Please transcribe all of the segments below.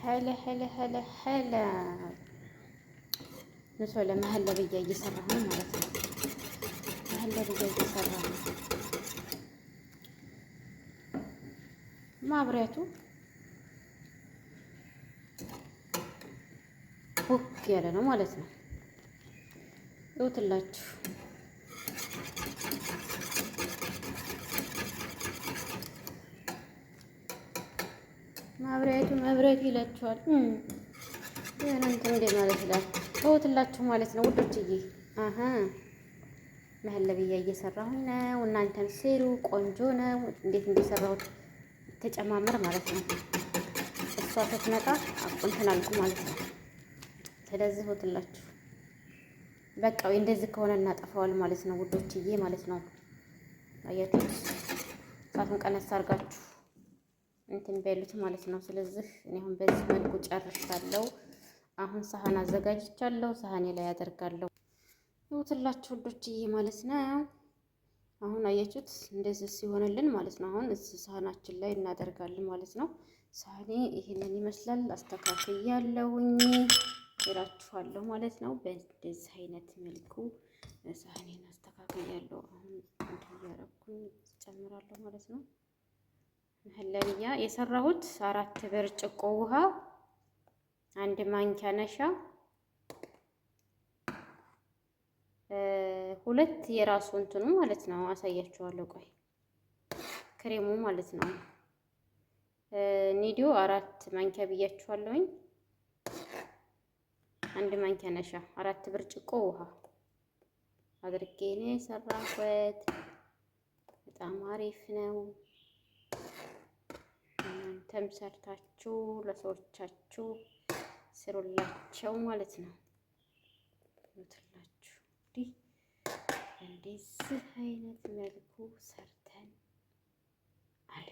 هلا هلا هلا هلا نسوي መሀለብያ እየሰራሁ ነው ማለት ነው። መሀለብያ እየሰራሁ ነው። ማብሪያቱ ሆክ ያለ ነው ማለት ነው። እውትላችሁ ማብሪያቱ መብረት ይላችኋል። እናንተ እንደ ማለት ይላል እውትላችሁ ማለት ነው ውዶችዬ። አሃ መሀለብያ እየሰራሁ ነው። እናንተም ስሩ። ቆንጆ ነው። እንዴት እንደሰራሁት ተጨማመር ማለት ነው። እሷ ስትመጣ እንትን አልኩ ማለት ነው። ስለዚህ እውትላችሁ በቃ ወይ እንደዚህ ከሆነ እናጠፋዋል ማለት ነው ውዶችዬ ማለት ነው። አያችሁት? እሳቱን ቀነስ አድርጋችሁ እንትን በሉት ማለት ነው። ስለዚህ እኔ አሁን በዚህ መልኩ ጨርሻለሁ። አሁን ሳህን አዘጋጅቻለሁ። ሳህኔ ላይ አደርጋለሁ። እውትላችሁ ውዶችዬ ማለት ነው። አሁን አያችሁት? እንደዚህ ሲሆንልን ማለት ነው። አሁን እዚህ ሳህናችን ላይ እናደርጋለን ማለት ነው። ሳህኔ ይሄንን ይመስላል። አስተካክያለሁኝ እላችኋለሁ ማለት ነው። በዚህ አይነት መልኩ ሳህኔን አስተካክያለሁ። አሁን እያደረኩኝ ጨምራለሁ ማለት ነው። መሀለብያ የሰራሁት 4 ብርጭቆ ውሃ፣ 1 ማንኪያ ነሻ፣ 2 የራሱ እንትኑ ማለት ነው። አሳያችኋለሁ። ቆይ ክሬሙ ማለት ነው። ኒዲዮ 4 ማንኪያ ብያችኋለሁኝ። 1 ማንኪያ ነሻ፣ 4 ብርጭቆ ውሃ አድርጌ ነው የሰራሁት። በጣም አሪፍ ነው። እናንተም ሰርታችሁ ለሰዎቻችሁ ስሩላቸው ማለት ነው። ትላችሁ እንደዚህ አይነት መልኩ ሰርተን አለ።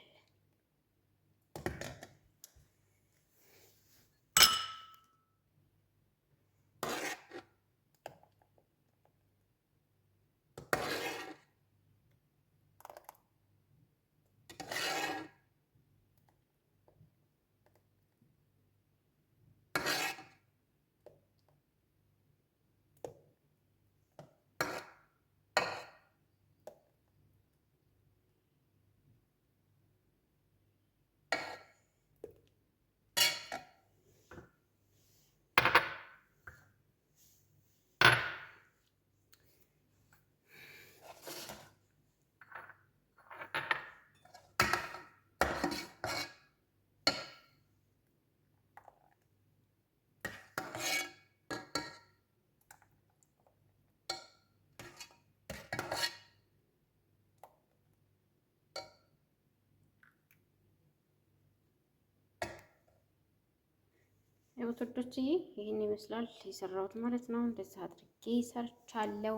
ውዶችዬ ይህን ይመስላል የሰራሁት ማለት ነው። እንደዚህ አድርጌ ሰርቻለሁ።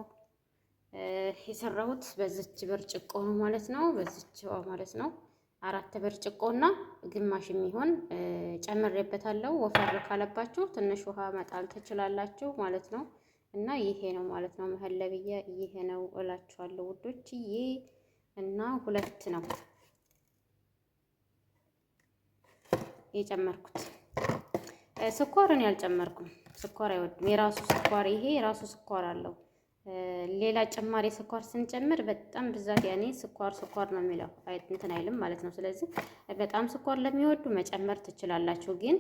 የሰራሁት በዚች ብርጭቆ ማለት ነው። በዚች ማለት ነው 4 ብርጭቆና ግማሽ የሚሆን ጨምሬበታለሁ። ወፈር ካለባችሁ ትንሽ ውሃ መጣል ትችላላችሁ ማለት ነው። እና ይሄ ነው ማለት ነው መሀለብያ ይሄ ነው እላችኋለሁ ውዶችዬ። እና 2 ነው የጨመርኩት። ስኳርን ያልጨመርኩም። ስኳር አይወድም። የራሱ ስኳር ይሄ የራሱ ስኳር አለው። ሌላ ጭማሪ ስኳር ስንጨምር በጣም ብዛት ያኔ ስኳር ነው የሚለው እንትን አይልም ማለት ነው። ስለዚህ በጣም ስኳር ለሚወዱ መጨመር ትችላላችሁ። ግን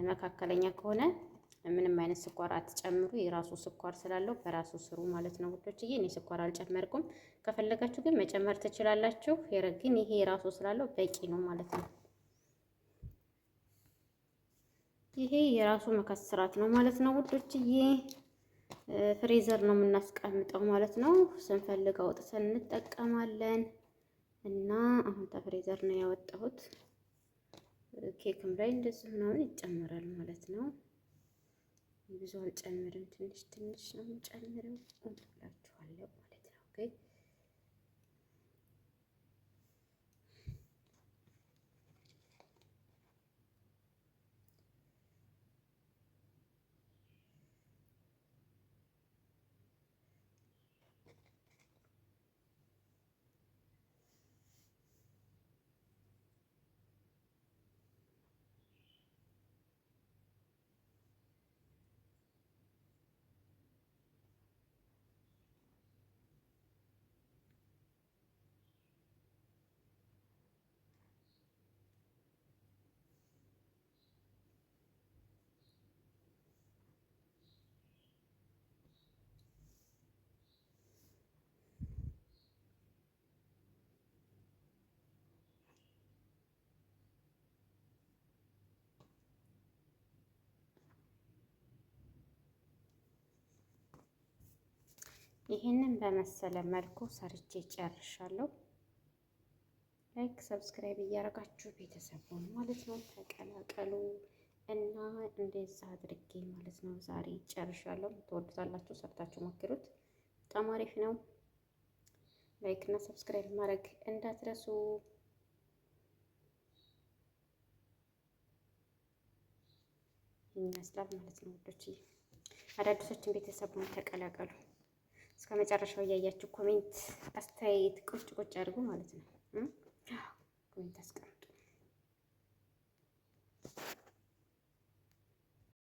መካከለኛ ከሆነ ምንም አይነት ስኳር አትጨምሩ። የራሱ ስኳር ስላለው በራሱ ስሩ ማለት ነው ውዶችዬ። እኔ ስኳር አልጨመርኩም። ከፈለጋችሁ ግን መጨመር ትችላላችሁ። ግን ይሄ የራሱ ስላለው በቂ ነው ማለት ነው። ይሄ የራሱ መከስራት ነው ማለት ነው ውዶችዬ። ፍሬዘር ነው የምናስቀምጠው ማለት ነው። ስንፈልግ አውጥተን እንጠቀማለን። እና አሁን ተፍሬዘር ነው ያወጣሁት። ኬክም ላይ እንደዚህ ምናምን ይጨመራል ማለት ነው። ብዙ አልጨምርም፣ ትንሽ ትንሽ ነው የምጨምረው እላችኋለሁ ማለት ነው። ኦኬ ይህንን በመሰለ መልኩ ሰርቼ ጨርሻለሁ። ላይክ ሰብስክራይብ እያደረጋችሁ ቤተሰቡን ማለት ነው ተቀላቀሉ እና እንደዛ አድርጌ ማለት ነው ዛሬ ጨርሻለሁ። ትወዱታላችሁ፣ ሰርታችሁ ሞክሩት። በጣም አሪፍ ነው። ላይክ እና ሰብስክራይብ ማድረግ እንዳትረሱ። ይመስላል ማለት ነው ውዶች። አዳዲሶችን ቤተሰቡን ተቀላቀሉ። እስከ መጨረሻው እያያችሁ ኮሜንት አስተያየት ቁጭ ቁጭ አድርጉ ማለት ነው። ኮሜንት አስቀምጡ።